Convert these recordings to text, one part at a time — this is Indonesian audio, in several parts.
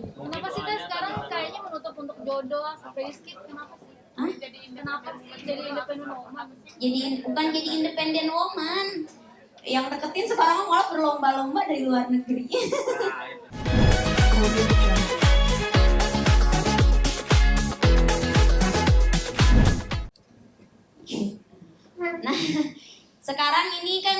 Kenapa sih Teh sekarang kayaknya menutup untuk jodoh sampai skip? Kenapa sih? Hah? Kenapa jadi independent woman? Bukan jadi independent woman. Yang deketin sekarang malah berlomba-lomba dari luar negeri. Nah, sekarang ini kan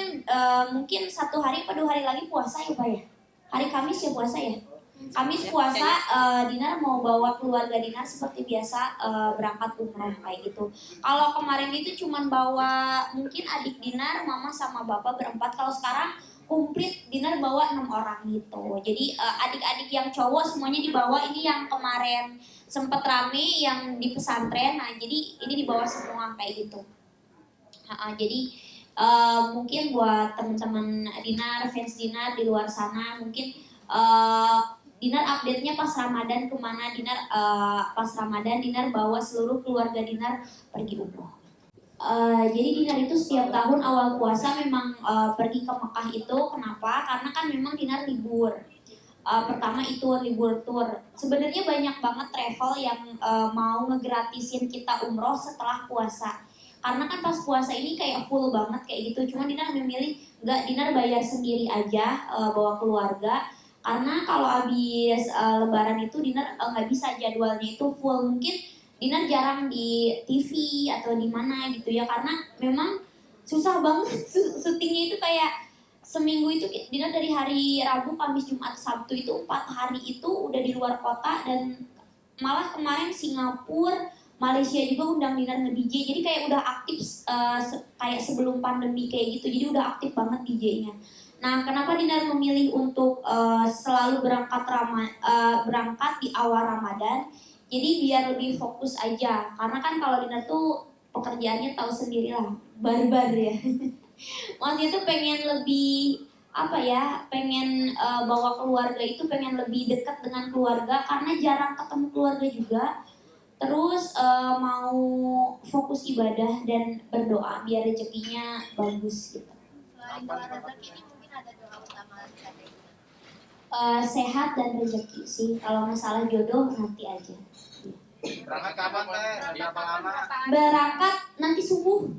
mungkin 1 hari atau 2 hari lagi puasa ya Pak ya? Hari Kamis ya puasa ya? Kamis puasa, Dinar mau bawa keluarga Dinar seperti biasa berangkat umroh kayak gitu. Kalau kemarin itu cuman bawa mungkin adik Dinar, mama sama bapak berempat. Kalau sekarang komplit Dinar bawa 6 orang gitu. Jadi adik-adik yang cowok semuanya dibawa. Ini yang kemarin sempet rame yang di pesantren. Nah jadi ini dibawa semua kayak gitu. Jadi mungkin buat teman-teman Dinar, fans Dinar di luar sana mungkin Dinar update-nya pas Ramadan kemana. Dinar pas Ramadan Dinar bawa seluruh keluarga Dinar pergi umroh. Jadi Dinar itu setiap tahun awal puasa memang pergi ke Mekah itu. Kenapa? Karena kan memang Dinar libur. Pertama itu libur tour. Sebenarnya banyak banget travel yang mau ngegratisin kita umroh setelah puasa. Karena kan pas puasa ini kayak full banget kayak gitu. Cuma Dinar memilih enggak, Dinar bayar sendiri aja bawa keluarga. Karena kalau habis lebaran itu Dinar nggak bisa jadwalnya itu full. Mungkin Dinar jarang di TV atau di mana gitu ya. Karena memang susah banget syutingnya itu kayak seminggu itu Dinar dari hari Rabu, Kamis, Jumat, Sabtu itu 4 hari itu udah di luar kota. Dan malah kemarin Singapura, Malaysia juga undang Dinar nge-DJ. Jadi kayak udah aktif kayak sebelum pandemi kayak gitu. Jadi udah aktif banget DJ-nya. Nah, kenapa Dinar memilih untuk selalu berangkat di awal Ramadan? Jadi biar lebih fokus aja. Karena kan kalau Dinar tuh pekerjaannya tahu sendirilah, barbar ya. Maksudnya tuh pengen lebih pengen bawa keluarga itu, pengen lebih dekat dengan keluarga karena jarang ketemu keluarga juga. Terus mau fokus ibadah dan berdoa biar rezekinya bagus gitu. Selain doa rezeki ini mungkin ada doa utama lagi. Sehat dan rezeki sih. Kalau masalah jodoh nanti aja. Berangkat kapan Teh? Berapa lama? Berangkat nanti subuh.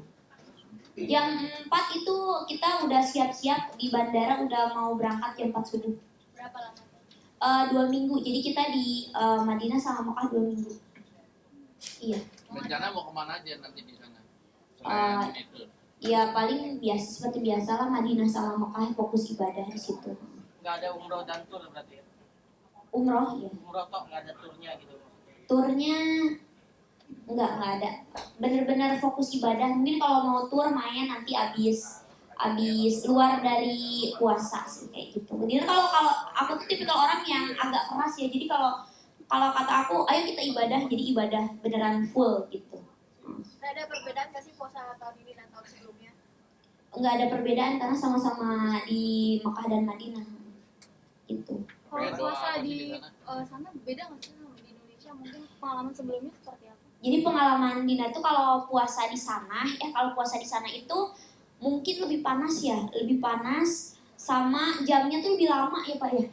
Jam 4 itu kita udah siap-siap di bandara, udah mau berangkat jam 4 subuh. Berapa lama? 2 minggu. Jadi kita di Madinah sama Mekah 2 minggu. Iya. Rencana mau kemana aja nanti di sana? Selain itu. Ya paling biasa seperti biasalah, Madinah sama Mekah fokus ibadah di situ. Nggak ada umroh dan tur berarti ya? Umroh ya. Umroh kok nggak ada turnya gitu? Turnya nggak ada. Bener-bener fokus ibadah. Mungkin kalau mau tur main nanti abis luar dari puasa sih kayak gitu. Jadi kalau aku tuh tipikal orang yang agak keras ya. Jadi kalau kata aku, ayo kita ibadah, jadi ibadah beneran full gitu. Ada perbedaan nggak sih puasa tahun ini dan tahun sebelumnya? Nggak ada perbedaan karena sama-sama di Mekah dan Madinah gitu. Kalau puasa di sana beda nggak sih sama di Indonesia? Mungkin pengalaman sebelumnya seperti apa? Jadi pengalaman Dina tuh kalau puasa di sana itu mungkin lebih panas ya, lebih panas sama jamnya tuh lebih lama ya Pak ya.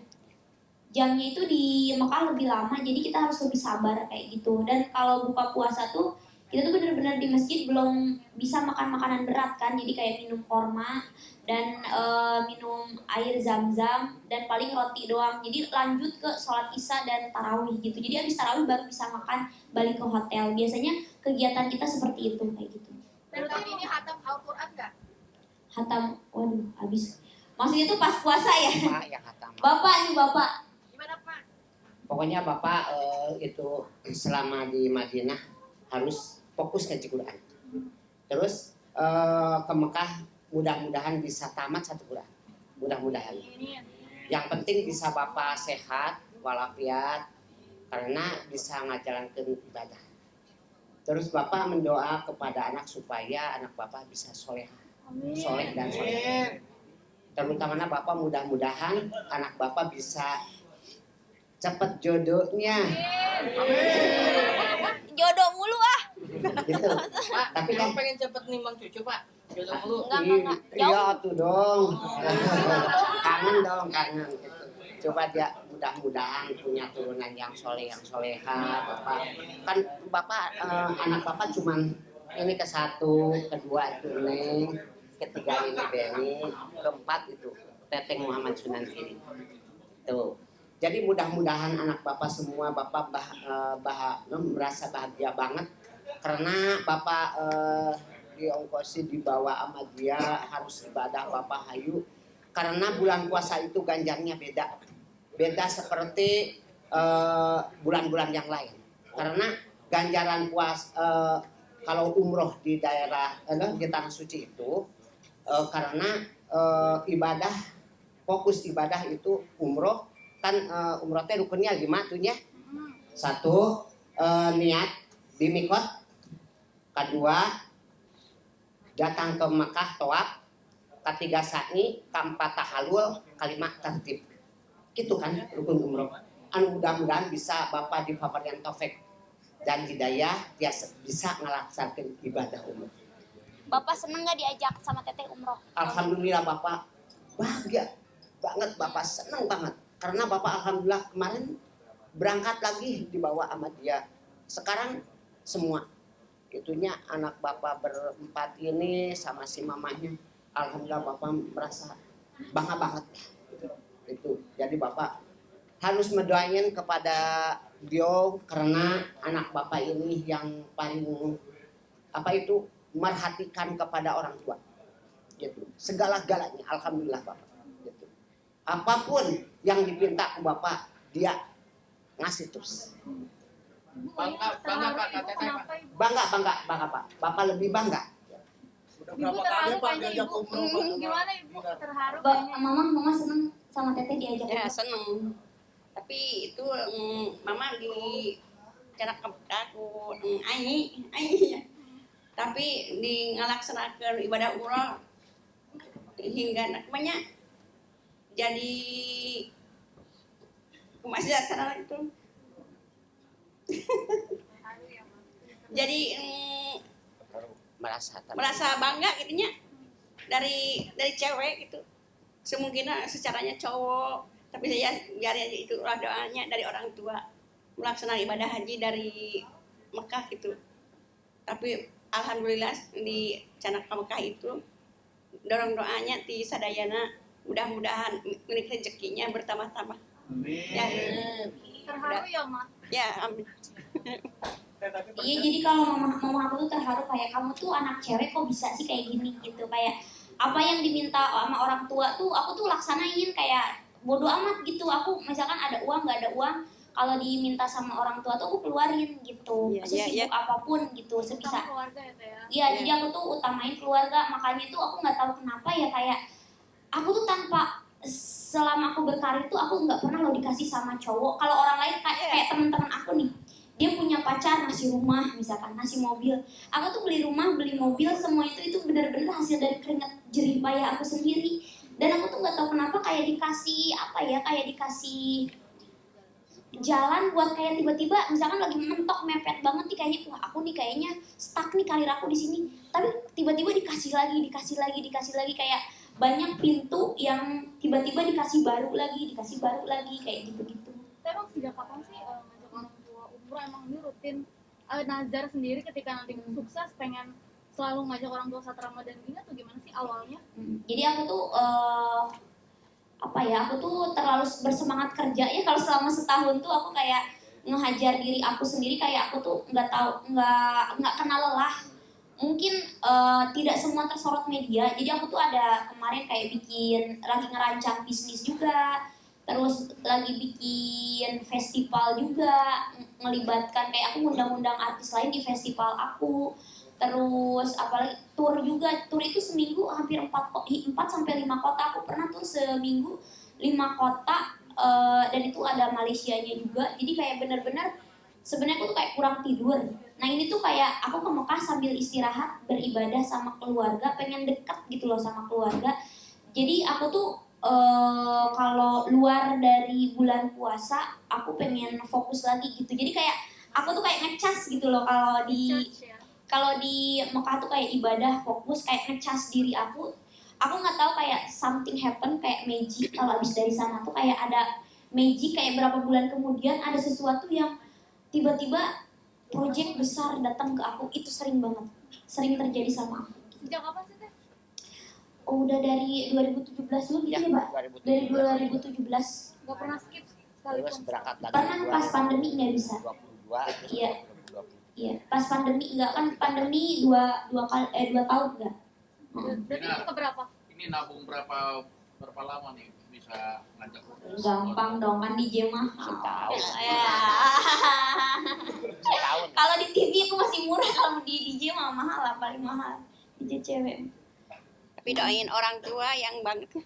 Jamnya itu di Mekah lebih lama, jadi kita harus lebih sabar kayak gitu. Dan kalau buka puasa tuh kita tuh benar-benar di masjid belum bisa makan makanan berat kan, jadi kayak minum korma dan minum air zam-zam dan paling roti doang. Jadi lanjut ke sholat isya dan tarawih gitu. Jadi habis tarawih baru bisa makan, balik ke hotel. Biasanya kegiatan kita seperti itu kayak gitu. Dan tahun ini hatam Al-Quran nggak? Hatam, waduh habis. Maksudnya itu pas puasa ya? Pak yang hatam. Bapak nih bapak. Gimana Pak? Pokoknya Bapak itu selama di Madinah harus fokus ke Quran. Terus ke Mekah mudah-mudahan bisa tamat 1 Quran. Mudah-mudahan. Yang penting bisa Bapak sehat walafiat karena bisa ngajalankan ibadah. Terus Bapak mendoa kepada anak supaya anak Bapak bisa soleh dan soleh. Terutama Bapak mudah-mudahan anak Bapak bisa cepat jodohnya. Jodoh mulu ah. Gitu. Pak, Tapi kan pengen cepet nimbang cucu Pak? Jodoh mulu. Enggak. Iya tuh dong. Kangen dong. Gitu. Coba dia mudah-mudahan punya turunan yang soleh, yang soleha. Bapak anak bapak cuman ini ke satu, kedua itu Neng, ketiga ini Beni, keempat itu Teteng Muhammad Sunan Kiri. Tuh. Jadi mudah-mudahan anak bapak semua bapak merasa bahagia banget karena bapak diongkosi dibawa sama dia harus ibadah bapak hayu karena bulan puasa itu ganjarnya beda seperti bulan-bulan yang lain karena ganjaran puasa kalau umroh di daerah di tanah suci itu karena ibadah fokus ibadah itu umroh kan umroh teh rukunnya 5 tuhnya. 1 niat di mikot, kedua datang ke Mekah tawaf, ketiga sa'i, keempat tahalul, kelima tertib. Gitu kan rukun umroh. Anu mudah-mudahan bisa Bapak dipabarian taufik dan hidayah dia bisa ngelaksanakan ibadah umroh. Bapak seneng nggak diajak sama Teteh umroh? Alhamdulillah Bapak bahagia banget, Bapak seneng banget. Karena Bapak alhamdulillah kemarin berangkat lagi dibawa sama dia. Sekarang semua itunya anak Bapak berempat ini sama si mamanya. Alhamdulillah Bapak merasa bangga banget. Itu. Jadi Bapak harus mendoain kepada beliau karena anak Bapak ini yang paling merhatikan kepada orang tua. Gitu. Segala-galanya alhamdulillah Bapak. Gitu. Apapun yang dipinta ke Bapak dia ngasih terus. Bangga Pak KTT Pak. Bangga Pak. Bapak lebih bangga. Ibu terharu kayaknya Ibu. Gimana Ibu terharu kayaknya? Mama seneng sama Teteh diajak. Ya seneng. Tapi itu mama di cara aku ai. Tapi di ngalaksanakan ibadah umroh hingga namanya jadi masih acara itu jadi merasa bangga gitunya dari cewek gitu semungkin secaranya cowok tapi saya biar itu doanya dari orang tua melaksanakan ibadah haji dari Mekah gitu tapi alhamdulillah di Canak Mekah itu dorong doanya di sadayana mudah-mudahan milik rezekinya bertambah-tambah. Ya, Terharu ya Ma? ya amin. Iya jadi kalau mama aku tuh terharu kayak kamu tuh anak cewek kok bisa sih kayak gini gitu kayak apa yang diminta sama orang tua tuh aku tuh laksanain kayak bodo amat gitu aku misalkan ada uang nggak ada uang kalau diminta sama orang tua tuh aku keluarin gitu sesibuk apapun gitu sebisa. Keluarga ya Teh ya? Iya jadi aku tuh utamain keluarga makanya tuh aku nggak tahu kenapa ya kayak aku tuh selama aku berkarir tuh aku nggak pernah loh dikasih sama cowok. Kalau orang lain kayak teman-teman aku nih, dia punya pacar ngasih rumah misalkan ngasih mobil. Aku tuh beli rumah beli mobil semua itu benar-benar hasil dari keringat jerih payah aku sendiri. Dan aku tuh nggak tahu kenapa kayak dikasih kayak dikasih jalan buat kayak tiba-tiba misalkan lagi mentok mepet banget nih kayaknya wah aku nih kayaknya stuck nih karir aku di sini. Tapi tiba-tiba dikasih lagi kayak banyak pintu yang tiba-tiba dikasih baru lagi kayak gitu-gitu. Emang sejak kapan sih ngajak orang tua umroh emang ini rutin nazar sendiri ketika nanti sukses pengen selalu ngajak orang tua saat Ramadan gini atau gimana sih awalnya? Jadi aku tuh aku tuh terlalu bersemangat kerja ya kalau selama setahun tuh aku kayak ngehajar diri aku sendiri kayak aku tuh nggak kenal lelah. Mungkin tidak semua tersorot media, jadi aku tuh ada kemarin kayak lagi ngerancang bisnis juga, terus lagi bikin festival juga, ngelibatkan kayak aku ngundang-undang artis lain di festival aku, terus apalagi tour juga, tour itu seminggu hampir 4 sampai 5 kota, aku pernah tuh seminggu 5 kota, dan itu ada Malaysianya juga, jadi kayak benar-benar sebenarnya aku tuh kayak kurang tidur. Nah ini tuh kayak aku ke Mekah sambil istirahat, beribadah sama keluarga, pengen deket gitu loh sama keluarga. Jadi aku tuh kalau luar dari bulan puasa, aku pengen fokus lagi gitu. Jadi kayak aku tuh kayak ngecas gitu loh kalau di Mekah tuh kayak ibadah fokus, kayak ngecas diri aku. Aku nggak tahu kayak something happen kayak magic kalau abis dari sana tuh kayak ada magic kayak berapa bulan kemudian ada sesuatu yang tiba-tiba project besar datang ke aku. Itu sering banget, sering terjadi sama aku. Sejak kapan sih teh? Oh, udah dari 2017 dulu gitu ya, Mbak? Dari 2017. Gak pernah skip Terus sekalipun. berangkat lagi Pernah pas pandemi nggak bisa. 22 terus Iya. 2020. Iya, pas pandemi enggak kan pandemi dua tahun enggak. Berarti itu keberapa? Ini nabung berapa lama nih bisa ngajak? Gampang dong kan DJ mah. Setahun. Ya. Setahun. Kalau di TV itu masih murah, kalau di DJ mah mahal lah, paling mahal. DJ cewek. Tapi doain orang tua yang banget.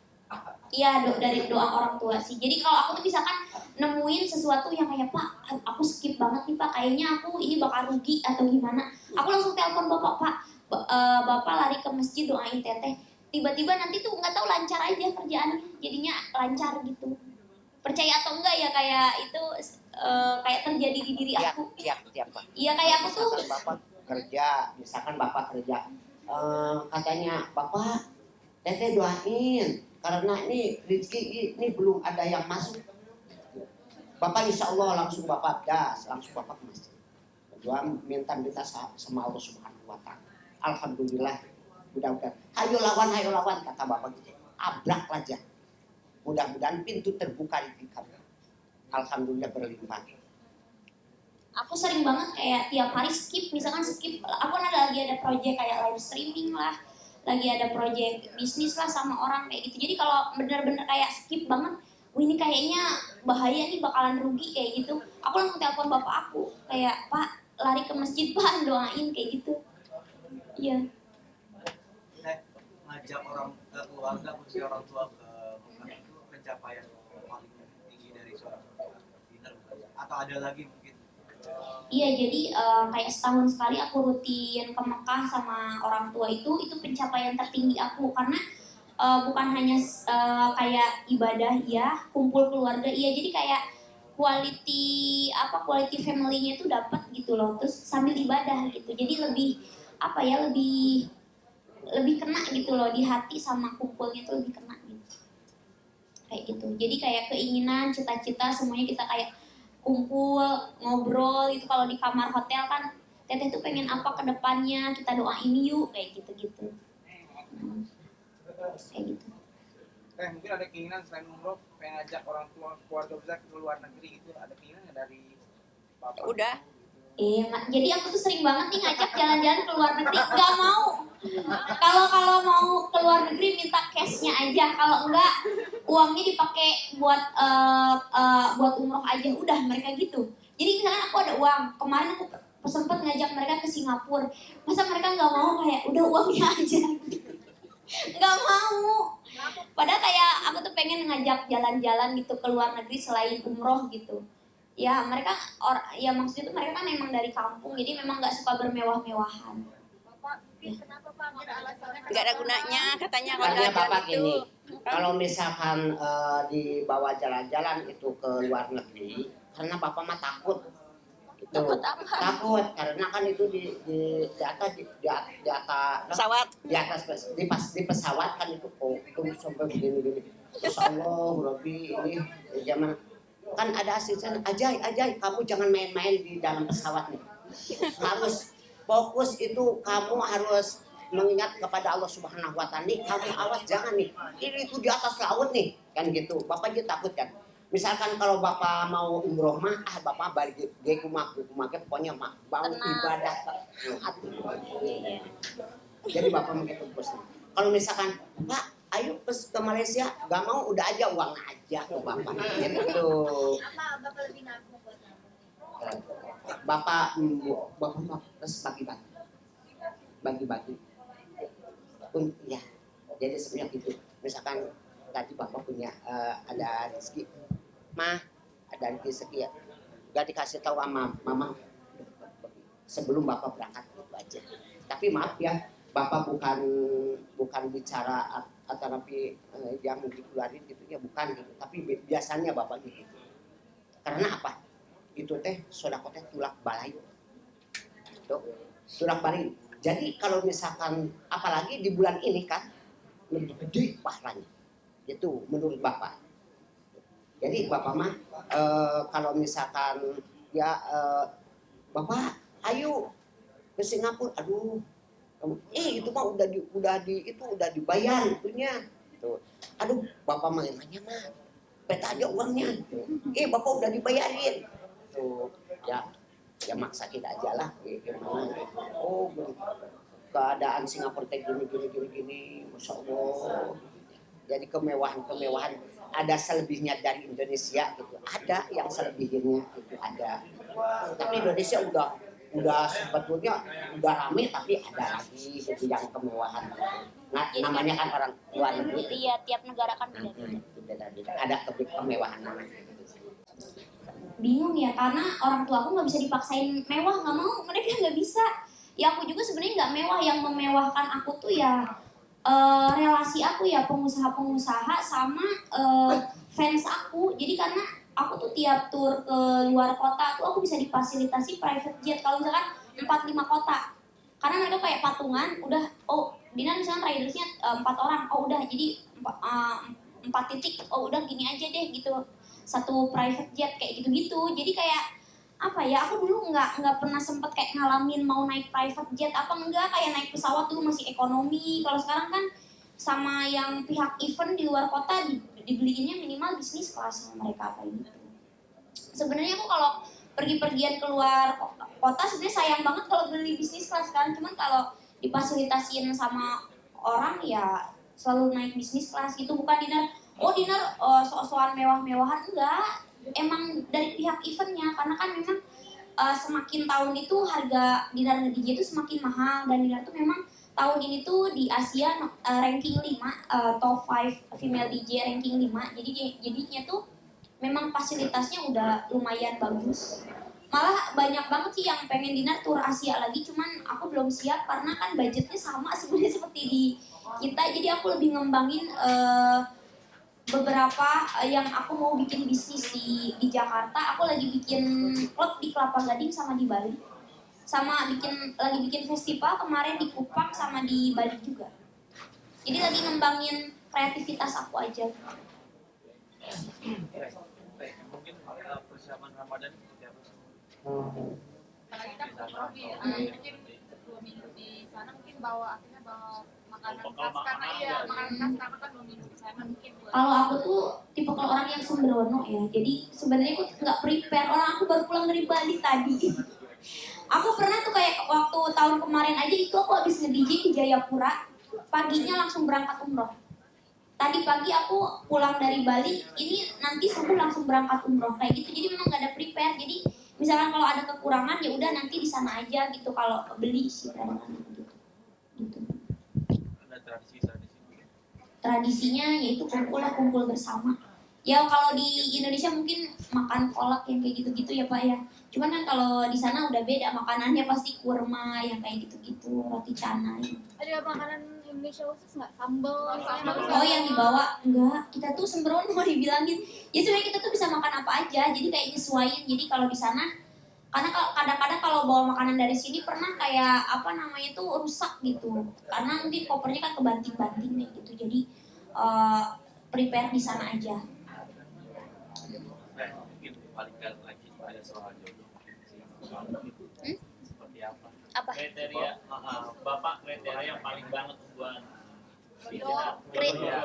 Iya, dari doa orang tua sih. Jadi kalau aku tuh misalkan nemuin sesuatu yang kayak Pak, aku skip banget nih Pak, kayaknya aku ini bakal rugi atau gimana, aku langsung telepon bapak, Pak, bapak lari ke masjid doain teteh. Tiba-tiba nanti tuh nggak tahu lancar aja kerjaannya, jadinya lancar gitu. Percaya atau enggak ya kayak itu kayak terjadi di diri aku. Tiap Pak. Iya kayak aku tuh. Misalkan bapak kerja, katanya bapak, teteh doain karena ini rezeki ini belum ada yang masuk. Bapak insya Allah langsung bapak gas, langsung bapak ke masjid. Doa minta sama Allah Subhanahu Wa Taala. Alhamdulillah, mudah-mudahan. Hayo lawan kata bapak gitu. Abrak aja. Mudah-mudahan pintu terbuka di kamu. Alhamdulillah berlimpah. Aku sering banget kayak tiap hari skip, misalkan skip, aku lagi ada project kayak live streaming lah, lagi ada project bisnis lah sama orang kayak gitu. Jadi kalau bener-bener kayak skip banget, wah ini kayaknya bahaya nih, bakalan rugi kayak gitu, aku langsung telepon bapak aku kayak Pak lari ke masjid Pak doain kayak gitu. Iya. Ngajak orang ke keluarga, khususnya orang tua ke Mekah itu pencapaian paling tinggi dari seorang dinner atau ada lagi mungkin? Iya, jadi kayak setahun sekali aku rutin ke Mekah sama orang tua itu pencapaian tertinggi aku karena bukan hanya kayak ibadah ya, kumpul keluarga iya, jadi kayak quality family-nya itu dapat gitu loh, terus sambil ibadah gitu, jadi lebih lebih kena gitu loh di hati, sama kumpulnya itu lebih kena gitu, kayak gitu. Jadi kayak keinginan, cita-cita semuanya kita kayak kumpul, ngobrol itu. Kalau di kamar hotel kan teteh tuh pengen apa ke depannya, kita doain yuk kayak gitu-gitu. Kayak gitu. Mungkin ada keinginan selain umroh pengen ngajak orang tua keluarga besar ke luar negeri gitu, ada keinginan nggak dari bapak? Udah. Jadi aku tuh sering banget nih ngajak jalan-jalan ke luar negeri, nggak mau. Kalau mau ke luar negeri minta cashnya aja, kalau enggak uangnya dipakai buat umroh aja, udah mereka gitu. Jadi misalkan aku ada uang, kemarin aku sempet ngajak mereka ke Singapura, masa mereka nggak mau, kayak udah uangnya aja, nggak mau. Padahal kayak aku tuh pengen ngajak jalan-jalan gitu ke luar negeri selain umroh gitu. Ya mereka ya maksudnya itu mereka kan emang dari kampung, jadi memang nggak suka bermewah-mewahan. Bapak, kenapa Pak? Nggak ada alasannya? Nggak ada gunanya katanya kalau Karena jalan bapak itu. gini, kalau misalkan dibawa jalan-jalan itu ke luar negeri, karena bapak mah takut. Gitu. Takut karena kan itu di atas Pesawat. di pesawat kan itu itu sampai begini. Terus Allah Rabbi ini zaman kan ada asisten ajaib kamu jangan main-main di dalam pesawat nih, harus fokus, itu kamu harus mengingat kepada Allah Subhanahu Wa Taala nih, kamu awas jangan nih ini itu di atas laut nih kan gitu. Bapak juga takut kan, misalkan kalau bapak mau umroh mah bapak balik ke rumah pokoknya mah bau ibadah hati. Jadi bapak begitu bos. Kalau misalkan Pak ayo ke Malaysia, gak mau udah aja uang aja ke bapak gitu. Apa Bapak lebih nabung buat nabung? Bapak terus bagi-bagi. Ya, jadi sebenarnya gitu. Misalkan tadi bapak punya ada rezeki, mah ada rezeki ya, gak dikasih tahu sama mama sebelum bapak berangkat gitu aja. Tapi maaf ya, bapak bukan bicara atau nabi yang dikeluarin gitu ya, bukan gitu. Tapi biasanya bapak gitu. Karena apa? Itu teh sodako teh tulak balai. Tuh, tulak balai. Jadi kalau misalkan apalagi di bulan ini kan lebih gede pahalanya. Itu menurut bapak. Jadi bapak mah kalau misalkan ya bapak ayo ke Singapura, aduh itu mah udah dibayar itunya. Tuh. Aduh bapak mah nanya mah peta aja uangnya. Bapak udah dibayarin. Tuh ya maksa kita aja lah gimana. Oh keadaan Singapura kayak gini, masya Allah. Jadi kemewahan ada selebihnya dari Indonesia gitu, ada yang selebihnya gitu ada. Tapi Indonesia udah sebetulnya udah rame, tapi ada lagi gitu yang kemewahan. Nah, namanya kan orang luar negeri. Iya, tiap negara kan beda-beda. Ada kemewahan namanya. Bingung ya, karena orang tua aku nggak bisa dipaksain mewah, nggak mau, mereka nggak bisa. Ya aku juga sebenarnya nggak mewah, yang memewahkan aku tuh ya relasi aku ya, pengusaha-pengusaha sama fans aku. Jadi karena aku tuh tiap tur ke luar kota tuh aku bisa difasilitasi private jet kalau misalkan 4-5 kota, karena mereka kayak patungan, udah Dinar misalkan ridersnya 4 orang, udah jadi 4 titik, udah gini aja deh gitu, satu private jet kayak gitu-gitu. Jadi kayak apa ya, aku dulu nggak pernah sempet kayak ngalamin mau naik private jet apa enggak, kayak naik pesawat dulu masih ekonomi. Kalau sekarang kan sama yang pihak event di luar kota dibeliinnya minimal bisnis kelas sama mereka kayak gitu. Sebenarnya aku kalau pergi-pergian keluar kota sebenarnya sayang banget kalau beli bisnis kelas kan, cuman kalau difasilitasiin sama orang ya selalu naik bisnis kelas gitu. Bukan Dinar sok-sokan mewah-mewahan, enggak, emang dari pihak eventnya, karena kan memang semakin tahun itu harga Dinar nge-DJ itu semakin mahal, dan Dinar tuh memang tahun ini tuh di Asia ranking 5, top 5 female DJ ranking 5. Jadinya tuh memang fasilitasnya udah lumayan bagus. Malah banyak banget sih yang pengen Dinar tur Asia lagi, cuman aku belum siap karena kan budgetnya sama sebenarnya seperti di kita. Jadi aku lebih ngembangin beberapa yang aku mau bikin bisnis di Jakarta. Aku lagi bikin klub di Kelapa Gading sama di Bali, sama lagi bikin festival kemarin di Kupang sama di Bali juga. Jadi lagi ngembangin kreativitas aku aja. Mungkin persiapan Ramadan seperti apa sih? Apalagi kan Robi, mungkin 2 minggu di sana mungkin bawa makanan khas, karena makanan khas karena kan 2 minggu di sana mungkin. Kalau aku tuh tipe orang yang sembrono ya, jadi sebenarnya aku nggak prepare. Aku baru pulang dari Bali tadi. Aku pernah tuh kayak waktu tahun kemarin aja itu aku habis nge-DJ di Jayapura, paginya langsung berangkat umroh. Tadi pagi aku pulang dari Bali, ini nanti subuh langsung berangkat umroh kayak gitu. Jadi memang nggak ada prepare. Jadi misalkan kalau ada kekurangan ya udah nanti di sana aja gitu, kalau beli sih gitu. Ada tradisi Tradisinya yaitu kumpul bersama. Ya kalau di Indonesia mungkin makan kolak yang kayak gitu-gitu ya Pak ya. Cuman kan kalau di sana udah beda, makanannya pasti kurma yang kayak gitu-gitu, roti canai. Ada makanan Indonesia khusus nggak? Sambal misalnya? Oh yang dibawa? Enggak, kita tuh sembrono dibilangin. Ya sebenarnya kita tuh bisa makan apa aja, jadi kayak nyesuaiin. Jadi kalau di sana, karena kadang-kadang kalau bawa makanan dari sini pernah kayak tuh rusak gitu. Karena mungkin kopernya kan kebanting-banting nih gitu. Jadi prepare di sana aja. Mungkin balikkan lagi pada soal jodoh. Seperti apa? Kriteria Bapak, kriteria yang paling banget buat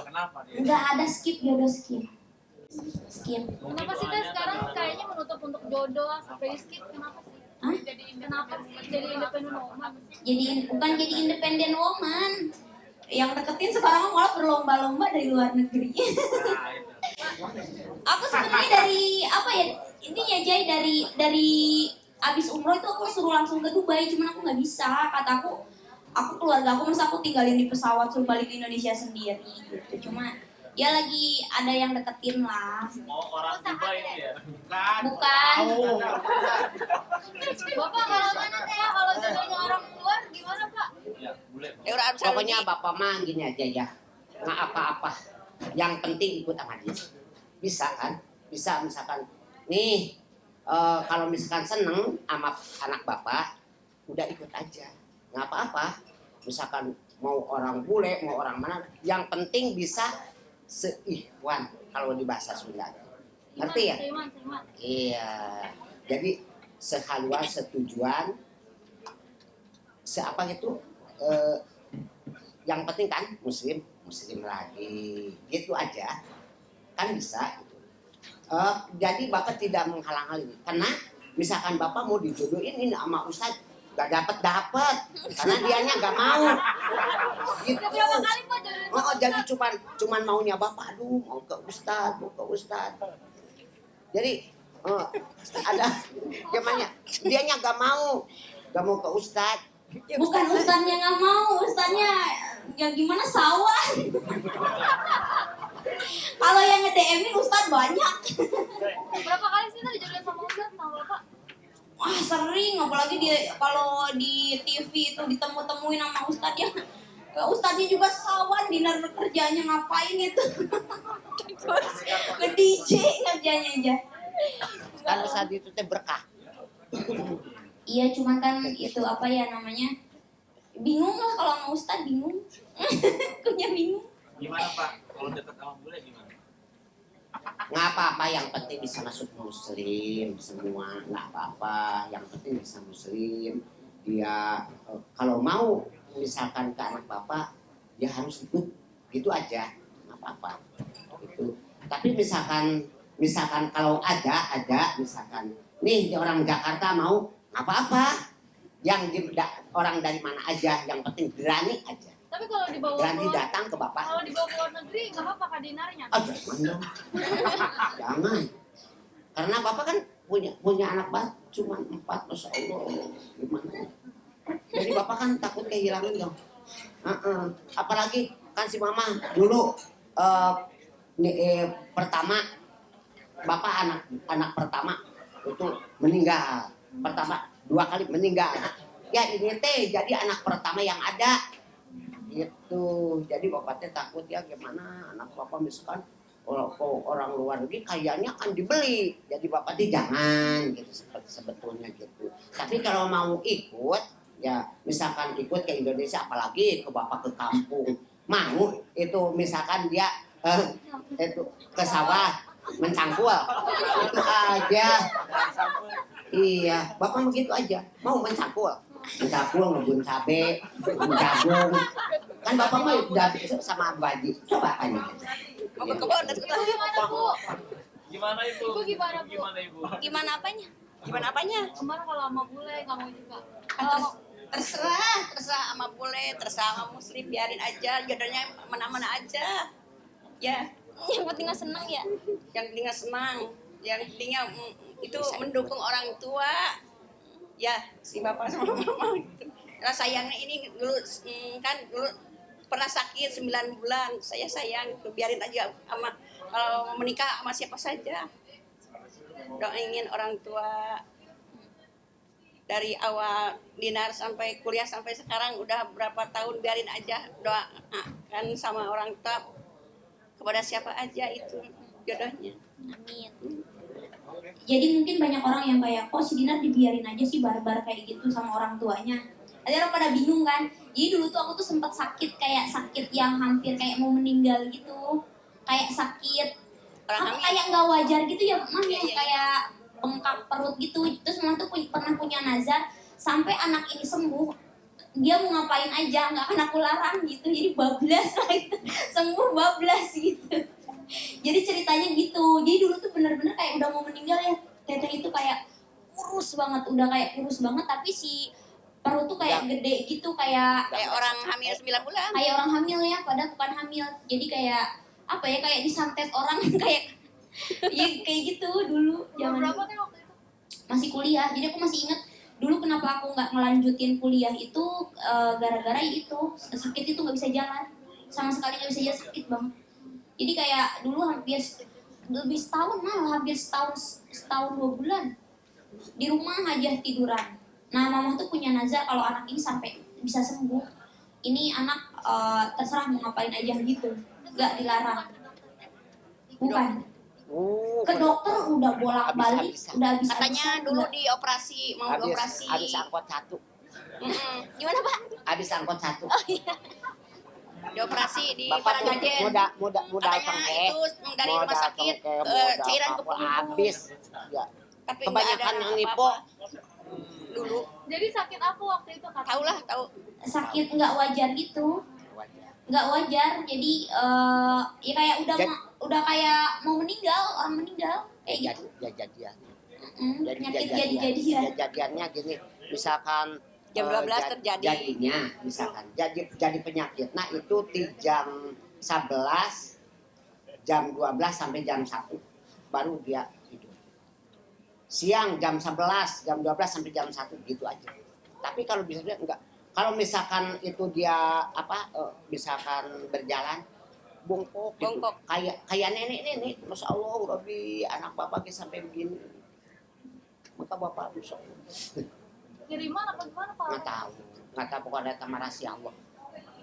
kenapa dia? Nggak ada jodoh skip. Kenapa sih Teh sekarang kayaknya menutup untuk jodoh sampai skip? Kenapa sih? Hah? Kenapa jadi independent woman? Bukan jadi independent woman. Yang deketin sekarang malah berlomba-lomba dari luar negeri. Nah, itu. Aku sebenarnya intinya Jay dari abis umroh itu aku suruh langsung ke Dubai, cuman aku nggak bisa. Kata aku keluarga aku, masa aku tinggalin di pesawat suruh balik ke Indonesia sendiri gitu. Cuma ya lagi ada yang deketin lah. Mau orang Dubai itu ya? Bukan. Bapak kalau mana Teh? Kalau jodohnya orang luar gimana Pak? Ya, boleh. Pokoknya bapak mah gini aja ya, nggak apa-apa. Yang penting ikut sama dia. Bisa kan? Bisa misalkan nih kalau misalkan seneng sama anak bapak, udah ikut aja, nggak apa-apa. Misalkan mau orang bule, mau orang mana, yang penting bisa seikhwan kalau di bahasa Sunda. Ngerti ya? Seiman. Iya. Jadi sehaluan, setujuan, seapa itu, yang penting kan muslim lagi, gitu aja, kan bisa. Jadi bapak tidak menghalang-halangi, karena misalkan bapak mau dijodohin ini sama ustadz, gak dapet, karena dianya gak mau, gitu. Udah berapa kali Pak jodohin sama Jadi Ustadz? cuman maunya bapak, aduh mau ke ustadz. Jadi ada zamannya dianya gak mau ke ustadz. Bukan ustadznya nggak mau, ustadznya ya gimana sawah. Kalau yang nge-DM-in ustadz banyak. Berapa kali sih tadi jodohin sama Ustadz sama Bapak? Wah sering, apalagi kalau di TV itu ditemu-temuin sama ustadznya. Ustadznya juga sawan, dinner kerjanya ngapain itu? Nge-DJ kerjanya aja. Kan ustadz itu teh berkah. Iya, cuman kan itu apa ya namanya? Bingung lah kalau sama ustadz, bingung. Punya bingung. Gimana Pak? Kalau deket sama bule gimana? Nggak apa-apa, yang penting bisa masuk muslim semua, nggak apa-apa, yang penting bisa muslim. Dia kalau mau misalkan ke anak bapak, dia harus ikut, gitu aja, nggak apa-apa. Gitu. Tapi misalkan kalau ada misalkan nih orang Jakarta mau, nggak apa-apa. Yang orang dari mana aja, yang penting berani aja. Tapi kalau dibawa Berani keluar, datang ke bapak. kalau dibawa ke luar negeri nggak apa-apa Kak dinarnya. Jangan dong. Jangan. Karena bapak kan punya anak bapak cuma 4, Masya Allah. Gimana? Jadi bapak kan takut kehilangan dong. Apalagi kan si mama dulu pertama bapak anak pertama itu meninggal. Pertama 2 kali meninggal. Ya ini teh jadi anak pertama yang ada. Gitu. Jadi bapaknya takut ya gimana anak bapak misalkan orang luar negeri kayaknya kan dibeli. Jadi bapaknya jangan gitu sebetulnya gitu. Tapi kalau mau ikut ya misalkan ikut ke Indonesia apalagi ke bapak ke kampung mau itu misalkan dia itu ke sawah mencangkul itu aja. Iya, bapak begitu aja mau mencangkul ngebun cabe, ngebun jagung. Kan bapak mah udah sama Baji. Coba tanya. Mau ke kebun, Ibu gimana Bu? Gimana Ibu? Ibu gimana Bu? Gimana apanya? Kemarin kalau sama bule nggak mau juga. Terserah sama bule, terserah sama muslim, biarin aja, jodohnya mana-mana aja. Ya, Yang penting nggak seneng ya. yang penting senang, yang pentingnya itu mendukung orang tua. Ya, si bapak sama mama gitu. Nah, sayangnya ini dulu kan dulu pernah sakit 9 bulan. Saya sayang gitu, biarin aja sama kalau menikah sama siapa saja. Doain orang tua dari awal dinar sampai kuliah sampai sekarang udah berapa tahun, biarin aja doakan sama orang tua kepada siapa aja itu jodohnya. Amin. Jadi mungkin banyak orang yang kayak, kok si Dinar dibiarin aja sih barbar kayak gitu sama orang tuanya. Ada orang pada bingung kan. Jadi dulu tuh aku tuh sempat sakit yang hampir kayak mau meninggal gitu. Kayak sakit kayak nggak wajar gitu ya mah, yang kayak bengkak perut gitu. Terus mama tuh pernah punya nazar sampai anak ini sembuh dia mau ngapain aja nggak akan aku larang gitu. Jadi bablas lah itu, sembuh bablas gitu. Jadi ceritanya gitu. Jadi dulu tuh bener-bener kayak udah mau meninggal ya, teteh itu kayak kurus banget, udah kayak kurus banget, tapi si perut tuh kayak gede gitu, kayak orang hamil 9 bulan. Kayak orang hamil ya, padahal bukan hamil. Jadi kayak apa ya, kayak disantet orang kayak ya kayak gitu dulu. Umur berapa kan waktu itu? Masih kuliah. Jadi aku masih ingat dulu kenapa aku nggak ngelanjutin kuliah itu gara-gara itu sakit itu nggak bisa jalan, sama sekali nggak bisa jalan, sakit banget. Jadi kayak dulu hampir lebih setahun, malah hampir setahun 2 bulan di rumah aja tiduran. Nah mama tuh punya nazar kalau anak ini sampai bisa sembuh, ini anak terserah mau ngapain aja gitu, nggak dilarang. Bukan ke dokter udah bolak-balik, udah habis. Katanya dulu dioperasi, mau dioperasi. Habis angkot 1. Gimana Pak? Habis angkot 1. Oh iya. dioperasi di Bapak tuh Paragajen. muda Katanya cengkeh. itu dari rumah sakit cairan kepung habis. Ya. tapi Kebanyakan yang nipo. Dulu Jadi sakit apa waktu itu kata? tahu lah tahu. Sakit nggak wajar gitu, nggak wajar. Jadi ya kayak udah kayak mau meninggal, orang meninggal kayak gitu. Jadian. Penyakit jadi-jadian. Jadiannya gini, misalkan Jam 12 terjadi. Jadinya misalkan jadi penyakit. Nah, itu di jam 11, jam 12 sampai jam 1 baru dia hidup. Siang jam 11, jam 12 sampai jam 1 gitu aja. Tapi kalau bisa enggak. Kalau misalkan itu dia misalkan berjalan bongkok gitu. Kayak nenek, Masya Allah, Rabbi, anak bapak sampai begini. Maka bapak bisa. Kiriman apa gimana Pak? Nggak tahu pokoknya sama rahasia Allah.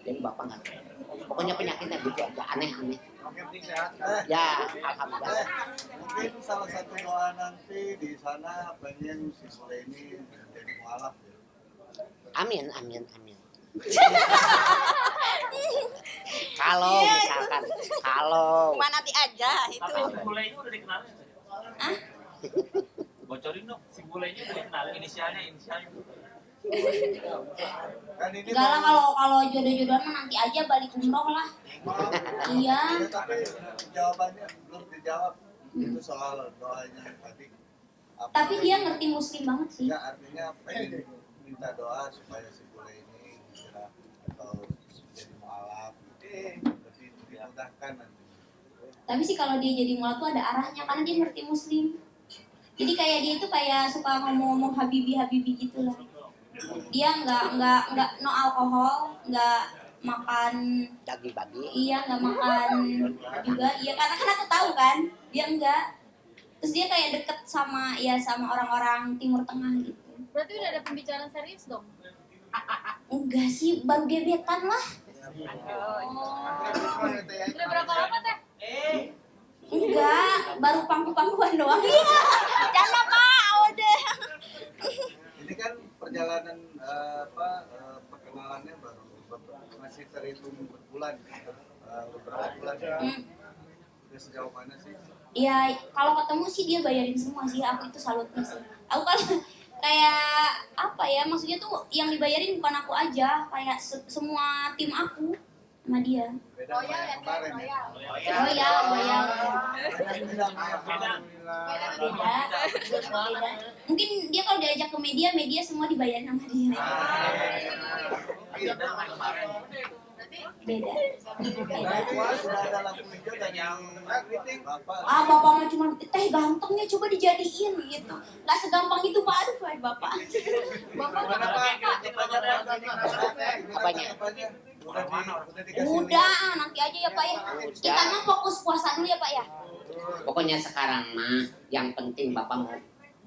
Jadi bapak nggak tahu. Pokoknya penyakitnya gitu aja, aneh-aneh. Oke, penting sehat. Ya, alhamdulillah. Mungkin salah satu doa nanti di sana pengen si Soleh ini jadi mualaf ya. Amin. Kalau misalkan, Cuma nanti aja itu. Tapi si bulenya udah dikenalin. Bocorin dong, si bulenya udah dikenalin inisialnya. Kan ini Enggak lah, kalau jodoh-jodohan mah nanti aja balik umroh lah. Iya. Tapi jawabannya belum dijawab. Itu soal doanya tadi. Tapi dia ngerti muslim banget sih. Ya, artinya pengen minta doa supaya si Bule ini hijrah atau jadi mualaf lebih dimudahkan nanti. Tapi sih kalau dia jadi mualaf tuh ada arahnya karena dia ngerti muslim. Jadi kayak dia itu kayak suka ngomong-ngomong habibi gitu lah. Dia nggak no alkohol, nggak makan daging babi. Iya, nggak makan juga. Iya, karena kan aku tahu kan, dia enggak. Terus dia kayak deket sama orang-orang Timur Tengah gitu. Berarti udah ada pembicaraan serius dong? Enggak sih, baru gebetan lah. Udah berapa lama teh? Enggak, baru pangku-pangkuan doang. Jangan Pak, udah. Ini kan perjalanan perkenalannya baru masih terhitung berbulan, beberapa bulan. Udah sejauh mana sih? Ya, kalau ketemu sih dia bayarin semua sih. Aku itu salutnya sih. Aku kan kayak apa ya? Maksudnya tuh yang dibayarin bukan aku aja, kayak semua tim aku sama dia. Beda sama yang kemarin ya? Royal. Beda sama yang kemarin. Beda. Mungkin dia kalau diajak ke media semua dibayarin sama dia. Beda. Sudah ada lampu hijau dari Bapak. Bapak mah cuma gantengnya coba dijadiin gitu. Nggak segampang itu Pak, aduh Bapak. Bapak Mana Pak? Apanya? Udah, nanti aja ya Pak ya. Kita mah fokus puasa dulu ya Pak ya. Pokoknya sekarang mah yang penting Bapak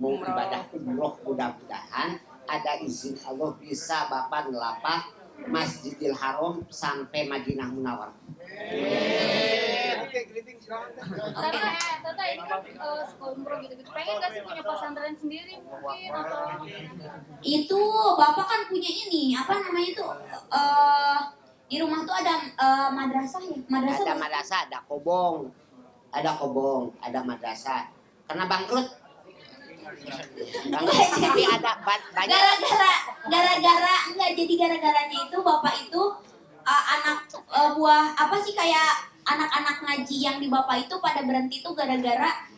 mau ibadah umroh, mudah-mudahan ada izin Allah bisa Bapak ngelapak Masjidil Haram sampai Madinah Munawwarah. Oke, greeting silakan. Tata ini kan umroh gitu-gitu. Pengen gak sih punya pesantren sendiri mungkin atau? Itu Bapak kan punya ini, apa namanya tuh? Di rumah tuh ada madrasah ya? Ada madrasah, ada kobong, ada madrasah. Karena bangkrut. Tapi ada banyak. Gara-garanya itu Bapak itu anak buah apa sih kayak anak-anak ngaji yang di Bapak itu pada berhenti tuh gara-gara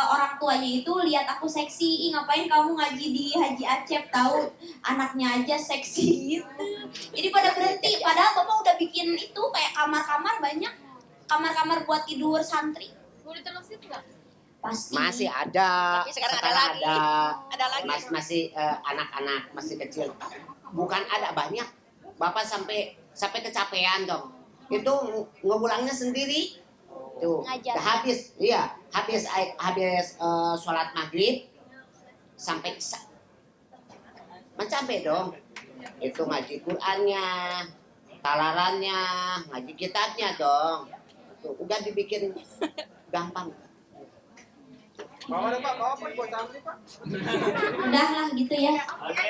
orang tuanya itu lihat aku seksi. Ih, ngapain kamu ngaji di Haji Acep, tahu anaknya aja seksi gitu. Jadi pada berhenti, padahal Bapak udah bikin itu kayak kamar-kamar banyak, kamar-kamar buat tidur santri. Mau diterusin nggak? Pasti. Masih ada. Tapi sekarang ada lagi. Ada lagi. Masih anak-anak masih kecil. Bukan ada banyak. Bapak sampai kecapean dong. Itu ngepulangnya sendiri. Tuh. Ngajar. Habis sholat maghrib sampai isya. Mencapai dong. Itu ngaji Qur'annya, talarannya, ngaji kitabnya dong. Tuh, udah dibikin gampang. Bawa deh Pak, bawa Pak buat santri Pak. Udah lah gitu ya. Oke.